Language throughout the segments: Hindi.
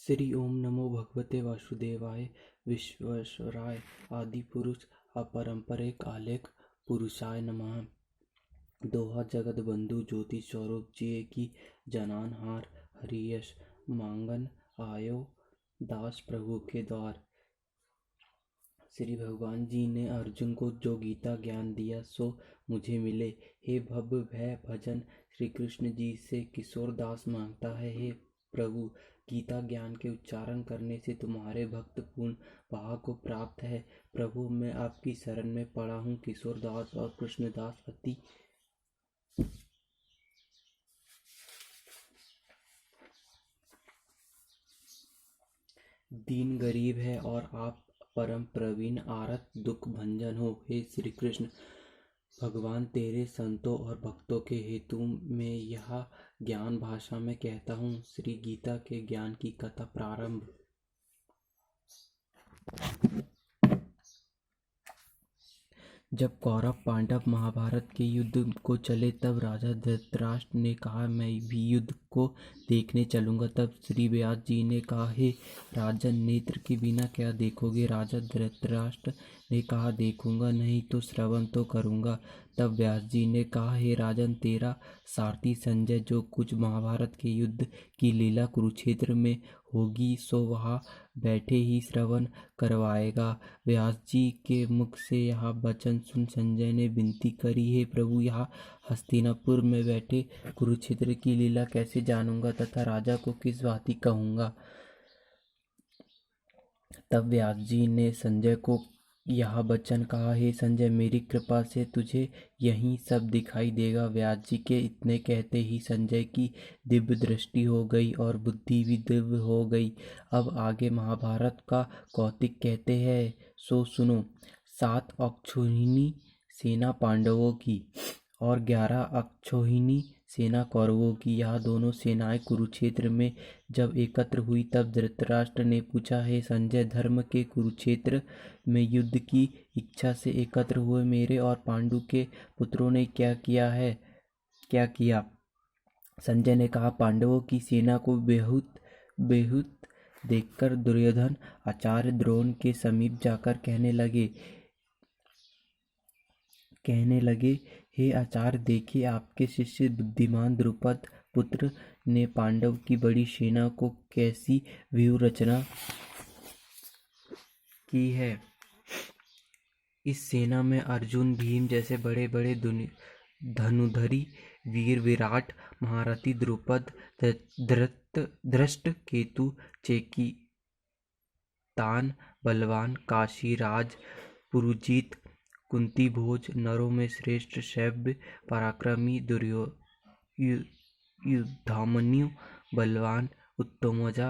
श्री ओम नमो भगवते वासुदेवाय विश्वेश्वराय आदि पुरुष अपरंपरिक आलेख पुरुषाय नमः। दोहा जगत बंधु ज्योति स्वरूप जी की जनान हार हरियश मांगन आयो दास प्रभु के द्वार। श्री भगवान जी ने अर्जुन को जो गीता ज्ञान दिया सो मुझे मिले। हे भव भय भजन श्री कृष्ण जी से किशोर दास मांगता है। हे प्रभु, गीता ज्ञान के उच्चारण करने से तुम्हारे भक्त पूर्ण भाव को प्राप्त है। प्रभु, मैं आपकी शरण में पड़ा हूँ। किशोर दास और कृष्णदास अति दीन गरीब है और आप परम प्रवीण आरत दुख भंजन हो। हे श्री कृष्ण भगवान, तेरे संतों और भक्तों के हेतु में यह ज्ञान भाषा में कहता हूँ। श्री गीता के ज्ञान की कथा प्रारंभ। जब कौरव पांडव महाभारत के युद्ध को चले तब राजा धृतराष्ट्र ने कहा, मैं भी युद्ध को देखने चलूंगा। तब श्री व्यास जी ने कहा, हे राजन, नेत्र के बिना क्या देखोगे। राजा धृतराष्ट्र ने कहा, देखूंगा नहीं तो श्रवण तो करूंगा। तब व्यास जी ने कहा, हे राजन, तेरा सारथी संजय जो कुछ महाभारत के युद्ध की लीला कुरुक्षेत्र में होगी सो वहाँ बैठे ही श्रवण करवाएगा। व्यास जी के मुख से यह वचन सुन संजय ने विनती करी, हे प्रभु, यहाँ हस्तिनापुर में बैठे कुरुक्षेत्र की लीला कैसे जानूंगा तथा राजा को किस भांति कहूँगा। तब व्यास जी ने संजय को यह वचन कहा, हे संजय, मेरी कृपा से तुझे यही सब दिखाई देगा। व्यास जी के इतने कहते ही संजय की दिव्य दृष्टि हो गई और बुद्धि भी दिव्य हो गई। अब आगे महाभारत का कौतिक कहते हैं, सो सुनो। 7 अक्षौहिणी सेना पांडवों की और 11 अक्षौहिणी सेना कौरवों की, यह दोनों सेनाएं कुरुक्षेत्र में जब एकत्र हुई तब धृतराष्ट्र ने पूछा, हे संजय, धर्म के कुरुक्षेत्र में युद्ध की इच्छा से एकत्र हुए मेरे और पांडु के पुत्रों ने क्या किया। संजय ने कहा, पांडवों की सेना को बेहुत देखकर दुर्योधन आचार्य द्रोण के समीप जाकर कहने लगे, हे आचार्य, देखिए आपके शिष्य बुद्धिमान द्रुपद पुत्र ने पांडव की बड़ी सेना को कैसी व्यूह रचना की है। इस सेना में अर्जुन भीम जैसे बड़े बड़े धनुधरी वीर, विराट महारथी द्रुपद, धृष्ट केतु, चेकितान बलवान, काशीराज, पुरुजित, कुंती भोज, नरों में श्रेष्ठ शैव्य पराक्रमी, युद्धामन्यु बलवान, उत्तमौजा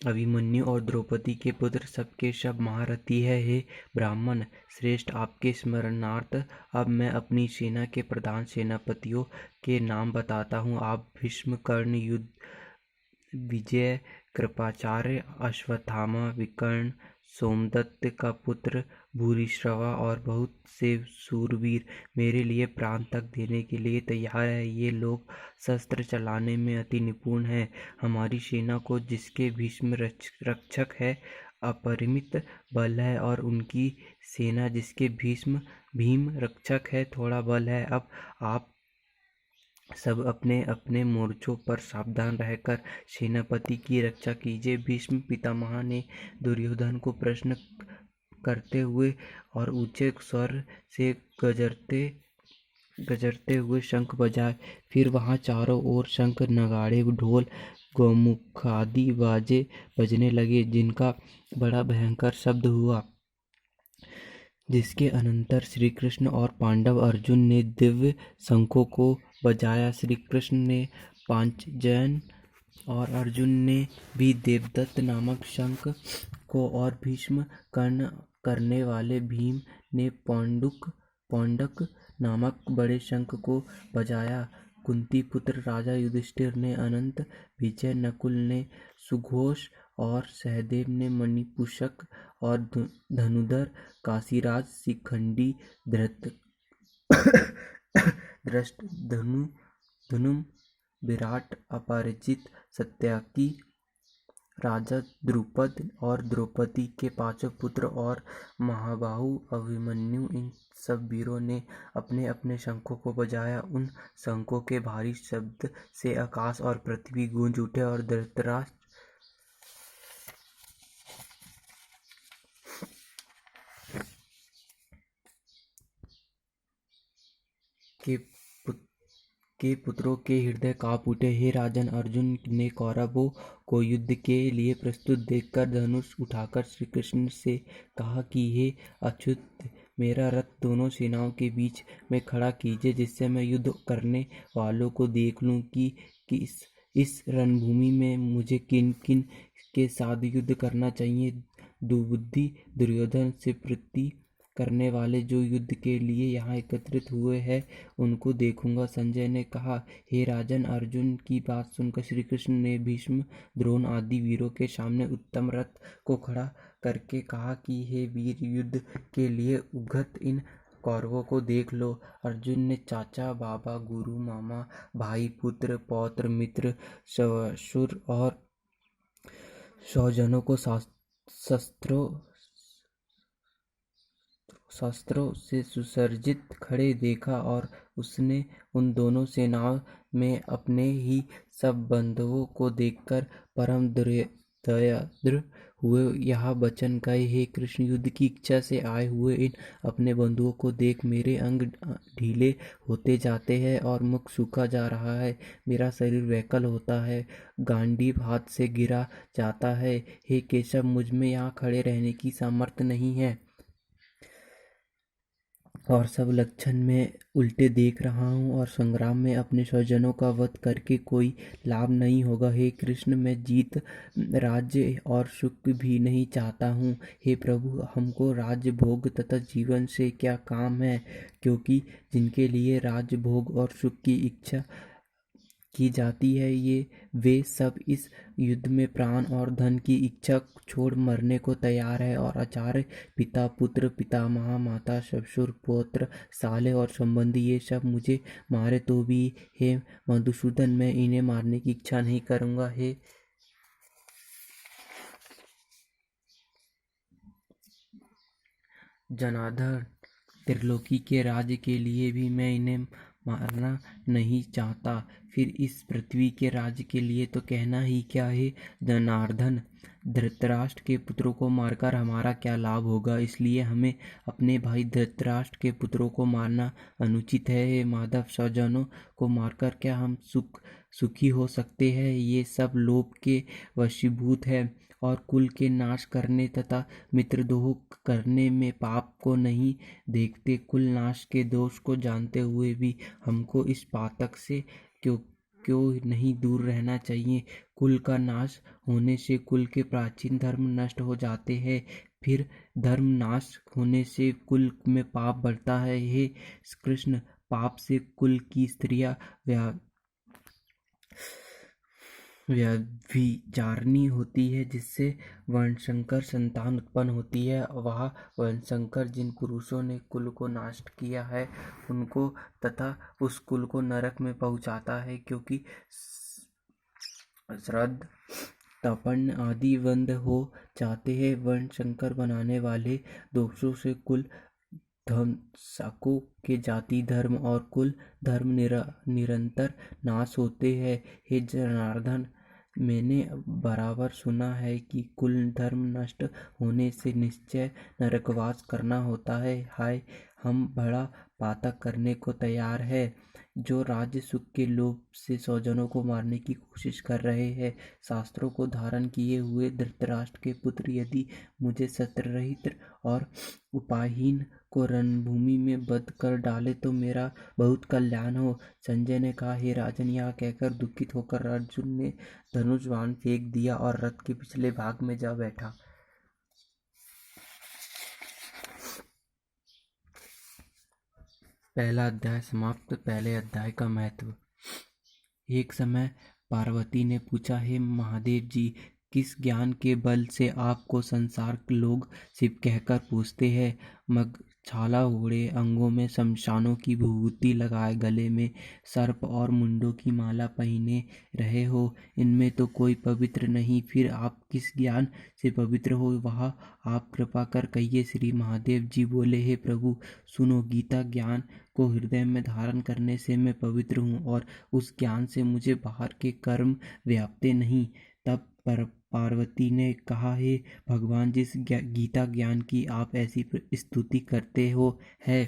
अभिमन्यु और द्रौपदी के पुत्र सबके सब महारथी है। हे ब्राह्मण श्रेष्ठ, आपके स्मरणार्थ अब मैं अपनी सेना के प्रधान सेनापतियों के नाम बताता हूँ। आप भीष्म, कर्ण, विजय, कृपाचार्य, अश्वत्थामा, विकर्ण, सोमदत्त का पुत्र भूरिश्रवा और बहुत से सूरवीर मेरे लिए प्राण तक देने के लिए तैयार है। ये लोग शस्त्र चलाने में अति निपुण हैं। हमारी सेना को जिसके भीष्म रक्षक है अपरिमित बल है और उनकी सेना जिसके भीम रक्षक है थोड़ा बल है। अब आप सब अपने अपने मोर्चों पर सावधान रहकर सेनापति की रक्षा कीजिए। भीष्म पितामह ने दुर्योधन को प्रश्न करते हुए और ऊंचे स्वर से गजरते हुए शंख बजाए। फिर वहां चारों ओर शंख, नगाड़े, ढोल, गौमुख आदि बाजे बजने लगे, जिनका बड़ा भयंकर शब्द हुआ। जिसके अनंतर श्री कृष्ण और पांडव अर्जुन ने दिव्य शंखों को बजाया। श्री कृष्ण ने पांचजन्य और अर्जुन ने भी देवदत्त नामक शंख को और भीष्म कर्ण करने वाले भीम ने पौंडक नामक बड़े शंख को बजाया। कुंती पुत्र राजा युधिष्ठिर ने अनंत, विजय नकुल ने सुघोष और सहदेव ने मणिपुष्यक और धनुधर काशीराज, शिखंडी, धृष्ट, धनुम, विराट, अपराजित, सत्याकी, राजा द्रुपद और द्रौपदी के 5 पुत्र और महाबाहु अभिमन्यु, इन सब वीरों ने अपने अपने शंखों को बजाया। उन शंखों के भारी शब्द से आकाश और पृथ्वी गूंज उठे और धृतराष्ट्र के पुत्रों के हृदय कांप उठे। हे राजन, अर्जुन ने कौरवों को युद्ध के लिए प्रस्तुत देखकर धनुष उठाकर श्री कृष्ण से कहा कि हे अच्युत, मेरा रथ दोनों सेनाओं के बीच में खड़ा कीजिए, जिससे मैं युद्ध करने वालों को देख लूं कि इस रणभूमि में मुझे किन किन के साथ युद्ध करना चाहिए। दुबुद्धि दुर्योधन से प्रीति करने वाले जो युद्ध के लिए यहाँ एकत्रित हुए हैं, उनको देखूंगा। संजय ने कहा, हे राजन, अर्जुन की बात सुनकर श्री कृष्ण ने भीष्म, द्रोण आदि वीरों के सामने उत्तम रथ को खड़ा करके कहा कि हे वीर, युद्ध के लिए उद्यत इन कौरवों को देख लो। अर्जुन ने चाचा, बाबा, गुरु, मामा, भाई, पुत्र, पौत्र, मित्र, ससुर और स्वजनों को शस्त्रों से सुसज्जित खड़े देखा और उसने उन दोनों सेनाओं में अपने ही सब बंधुओं को देखकर परम दयाद्र हुए यह वचन कहे, हे कृष्ण, युद्ध की इच्छा से आए हुए इन अपने बंधुओं को देख। मेरे अंग ढीले होते जाते हैं और मुख सूखा जा रहा है। मेरा शरीर व्याकुल होता है, गांडीव हाथ से गिरा जाता है। हे केशव, मुझ में यहाँ खड़े रहने की सामर्थ्य नहीं है और सब लक्षण में उल्टे देख रहा हूँ और संग्राम में अपने स्वजनों का वध करके कोई लाभ नहीं होगा। हे कृष्ण, मैं जीत, राज्य और सुख भी नहीं चाहता हूँ। हे प्रभु, हमको राज्य भोग तथा जीवन से क्या काम है, क्योंकि जिनके लिए राज्य भोग और सुख की इच्छा की जाती है, वे सब इस युद्ध में प्राण और धन की इच्छा छोड़ मरने को तैयार है। और आचार्य, पिता, पुत्र, पितामह, माता, ससुर, पौत्र, साले और संबंधी, ये सब मुझे मारे तो भी हे मधुसूदन, मैं इन्हें मारने की इच्छा नहीं करूँगा। हे जनार्दन, त्रिलोकी के राज्य के लिए भी मैं इन्हें मारना नहीं चाहता, फिर इस पृथ्वी के राज्य के लिए तो कहना ही क्या है। जनार्दन, धृतराष्ट्र के पुत्रों को मारकर हमारा क्या लाभ होगा, इसलिए हमें अपने भाई धृतराष्ट्र के पुत्रों को मारना अनुचित है। हे माधव, स्वजनों को मारकर क्या हम सुखी हो सकते हैं? ये सब लोभ के वशीभूत है और कुल के नाश करने तथा मित्रद्रोह करने में पाप को नहीं देखते। कुल नाश के दोष को जानते हुए भी हमको इस पातक से क्यों नहीं दूर रहना चाहिए। कुल का नाश होने से कुल के प्राचीन धर्म नष्ट हो जाते हैं, फिर धर्म नाश होने से कुल में पाप बढ़ता है। हे कृष्ण, पाप से कुल की स्त्रियां व्यभिचारिणी होती है, जिससे वर्णशंकर संतान उत्पन्न होती है। वह वर्णशंकर जिन पुरुषों ने कुल को नाश किया है, उनको तथा उस कुल को नरक में पहुंचाता है, क्योंकि श्राद्ध तर्पण आदि बंद हो जाते हैं। वर्णशंकर बनाने वाले दोषों से कुल ध्वंसकों के जाति धर्म और कुल धर्म निरंतर नाश होते हैं। हे जनार्दन, मैंने बराबर सुना है कि कुल धर्म नष्ट होने से निश्चय नरकवास करना होता है। हाय, हम बड़ा पातक करने को तैयार है, जो राज्य सुख के लोभ से स्वजनों को मारने की कोशिश कर रहे हैं। शास्त्रों को धारण किए हुए धृतराष्ट्र के पुत्र यदि मुझे शस्त्र रहित और उपायहीन को रणभूमि में वध कर डाले तो मेरा बहुत कल्याण हो। संजय ने कहा, हे राजन, यह कहकर दुखित होकर अर्जुन ने धनुष बाण फेंक दिया और रथ के पिछले भाग में जा बैठा। पहला अध्याय समाप्त। पहले अध्याय का महत्व। एक समय पार्वती ने पूछा, हे महादेव जी, किस ज्ञान के बल से आपको संसार लोग शिव कहकर पूछते हैं? छाला ओढ़े, अंगों में शमशानों की विभूति लगाए, गले में सर्प और मुंडों की माला पहने रहे हो, इनमें तो कोई पवित्र नहीं, फिर आप किस ज्ञान से पवित्र हो? वह आप कृपा कर कहिए। श्री महादेव जी बोले, हे प्रभु सुनो, गीता ज्ञान को हृदय में धारण करने से मैं पवित्र हूँ और उस ज्ञान से मुझे बाहर के कर्म व्यापते नहीं। तब पार्वती ने कहा, हे भगवान, जिस गीता ज्ञान की आप ऐसी स्तुति करते हो है,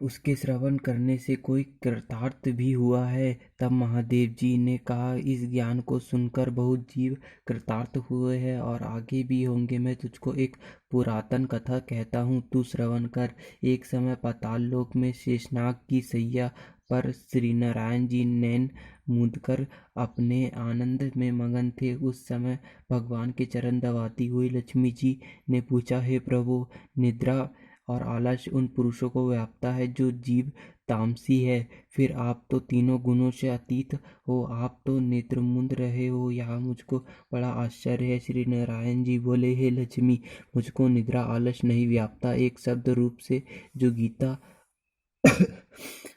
उसके श्रवण करने से कोई कृतार्थ भी हुआ है? तब महादेव जी ने कहा, इस ज्ञान को सुनकर बहुत जीव कृतार्थ हुए हैं और आगे भी होंगे। मैं तुझको एक पुरातन कथा कहता हूँ, तू श्रवण कर। एक समय पाताल लोक में शेषनाग की सैया पर श्री नारायण जी नैन मूंदकर अपने आनंद में मगन थे। उस समय भगवान के चरण दबाती हुई लक्ष्मी जी ने पूछा, हे प्रभु, निद्रा और आलस्य उन पुरुषों को व्यापता है जो जीव तामसी है, फिर आप तो तीनों गुणों से अतीत हो, आप तो नेत्र मूंद रहे हो, यह मुझको बड़ा आश्चर्य है। श्री नारायण जी बोले, हे लक्ष्मी, मुझको निद्रा आलस्य नहीं व्यापता। एक शब्द रूप से जो गीता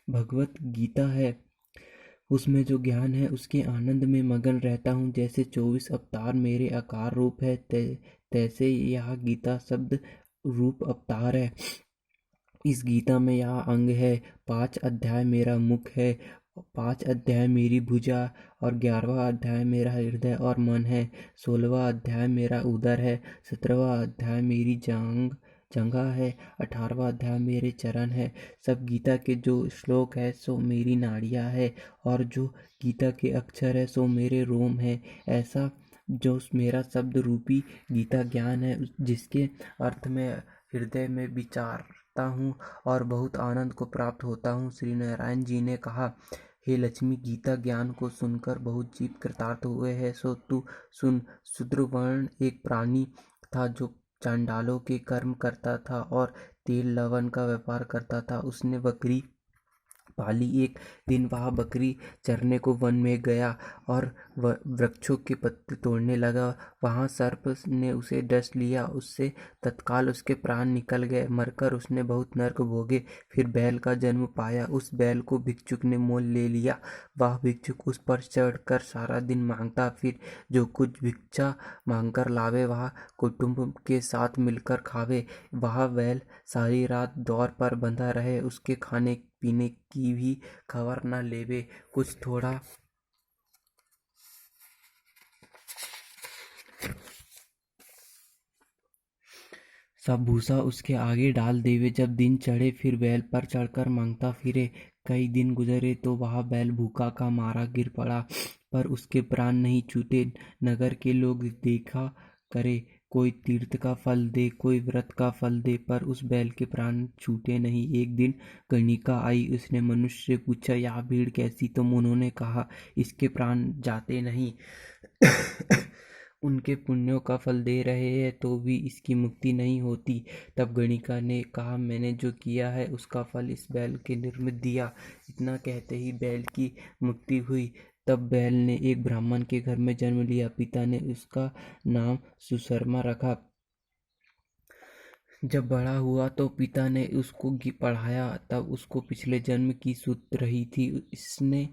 भगवत गीता है, उसमें जो ज्ञान है, उसके आनंद में मगन रहता हूँ। जैसे 24 अवतार मेरे आकार रूप है, तैसे यह गीता शब्द रूप अवतार है। इस गीता में यह अंग है। 5 अध्याय मेरा मुख है, 5 अध्याय मेरी भुजा और 11वां अध्याय मेरा हृदय और मन है, 16वां अध्याय मेरा उदर है, 17वां अध्याय मेरी जंघा है, 18वां अध्याय मेरे चरण है। सब गीता के जो श्लोक है सो मेरी नाड़ियाँ है, और जो गीता के अक्षर है सो मेरे रोम है। ऐसा जो मेरा शब्द रूपी गीता ज्ञान है, जिसके अर्थ में हृदय में विचारता हूँ और बहुत आनंद को प्राप्त होता हूँ। श्री नारायण जी ने कहा, हे लक्ष्मी, गीता ज्ञान को सुनकर बहुत जीव कृतार्थ हुए हैं, सो तू सुन। शूद्रवर्ण एक प्राणी था जो चांडालों के कर्म करता था और तेल लवण का व्यापार करता था। उसने बकरी पाली। एक दिन वह बकरी चरने को वन में गया और वृक्षों के पत्ते तोड़ने लगा। वहाँ सर्प ने उसे डस लिया, उससे तत्काल उसके प्राण निकल गए। मरकर उसने बहुत नरक भोगे। फिर बैल का जन्म पाया। उस बैल को भिक्षुक ने मोल ले लिया। वह भिक्षुक उस पर चढ़कर सारा दिन मांगता, फिर जो कुछ भिक्षा मांगकर लावे वह कुटुंब के साथ मिलकर खावे। वह बैल सारी रात द्वार पर बंधा रहे, उसके खाने पीने की भी खबर न लेवे। कुछ थोड़ा सब भूसा उसके आगे डाल देवे। जब दिन चढ़े फिर बैल पर चढ़कर मांगता फिरे। कई दिन गुजरे तो वह बैल भूखा का मारा गिर पड़ा, पर उसके प्राण नहीं छूटे। नगर के लोग देखा करे, कोई तीर्थ का फल दे, कोई व्रत का फल दे, पर उस बैल के प्राण छूटे नहीं। एक दिन गणिका आई, उसने मनुष्य से पूछा, यह भीड़ कैसी तुम? उन्होंने कहा, इसके प्राण जाते नहीं। उनके पुण्यों का फल दे रहे हैं तो भी इसकी मुक्ति नहीं होती। तब गणिका ने कहा, मैंने जो किया है उसका फल इस बैल के निर्मित दिया। इतना कहते ही बैल की मुक्ति हुई। तब बैल ने एक ब्राह्मण के घर में जन्म लिया। पिता ने उसका नाम सुशर्मा रखा। जब बड़ा हुआ तो पिता ने उसको पढ़ाया। तब उसको पिछले जन्म की सुध रही थी। इसने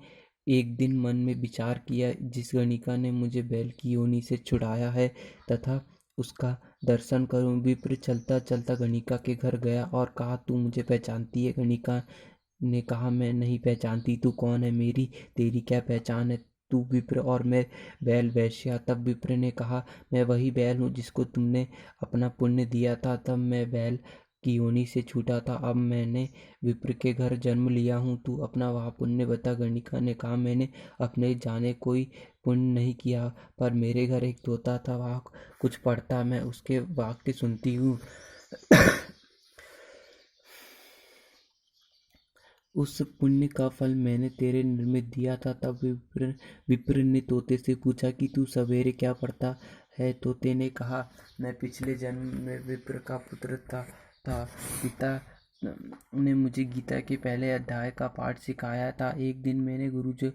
एक दिन मन में विचार किया, जिस गणिका ने मुझे बैल की योनि से छुड़ाया है तथा उसका दर्शन करूं। विप्र चलता चलता गणिका के घर गया और कहा, तू मुझे पहचानती है? गणिका ने कहा, मैं नहीं पहचानती। तू कौन है? मेरी तेरी क्या पहचान है? तू विप्र और मैं बैल वैश्या। तब विप्र ने कहा, मैं वही बैल हूँ जिसको तुमने अपना पुण्य दिया था। तब मैं बैल की योनि से छूटा था, अब मैंने विप्र के घर जन्म लिया हूँ। तू अपना वह पुण्य बता। गणिका ने कहा, मैंने अपने जाने कोई पुण्य नहीं किया, पर मेरे घर एक तोता था, वह कुछ पढ़ता, मैं उसके वाक्य सुनती हूँ। उस पुण्य का फल मैंने तेरे निर्मित दिया था। तब विप्र ने तोते से पूछा कि तू सवेरे क्या पढ़ता है? तोते ने कहा, मैं पिछले जन्म में विप्र का पुत्र था। पिता ने मुझे गीता के पहले अध्याय का पाठ सिखाया था। एक दिन मैंने गुरुजी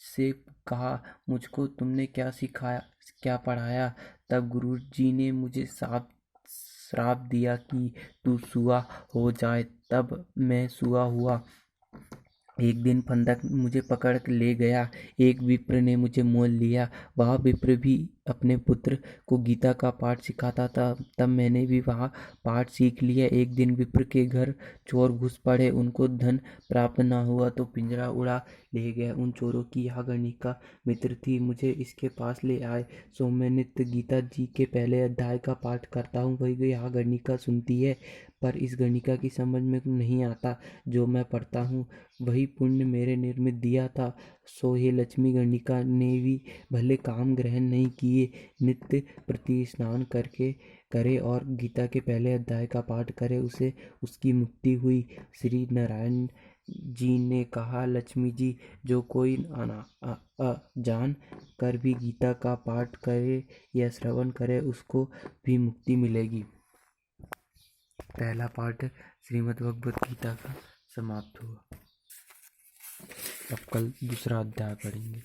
से कहा, मुझको तुमने क्या सिखाया, क्या पढ़ाया? तब गुरुजी ने मुझे श्राप दिया कि तू सूआ हो जाए। तब मैं सूआ हुआ। एक दिन फंदक मुझे पकड़ ले गया। एक विप्र ने मुझे मोल लिया। वह विप्र भी अपने पुत्र को गीता का पाठ सिखाता था। तब मैंने भी वहाँ पाठ सीख लिया। एक दिन विप्र के घर चोर घुस पड़े। उनको धन प्राप्त न हुआ तो पिंजरा उड़ा ले गया। उन चोरों की यह गणिका मित्र थी। मुझे इसके पास ले आए। सो मैं नित्य गीता जी के पहले अध्याय का पाठ करता हूँ। वही यह गणिका सुनती है, पर इस गणिका की समझ में नहीं आता जो मैं पढ़ता हूँ। वही पुण्य मेरे निर्मित दिया था। सो हे लक्ष्मी, गणिका ने भी भले काम ग्रहण नहीं किए। नित्य प्रति स्नान करके करे और गीता के पहले अध्याय का पाठ करे, उसे उसकी मुक्ति हुई। श्री नारायण जी ने कहा, लक्ष्मी जी, जो कोई जान कर भी गीता का पाठ करे या श्रवण करे, उसको भी मुक्ति मिलेगी। पहला पाठ श्रीमद् भगवत गीता का समाप्त हुआ। अब कल दूसरा अध्याय पढ़ेंगे।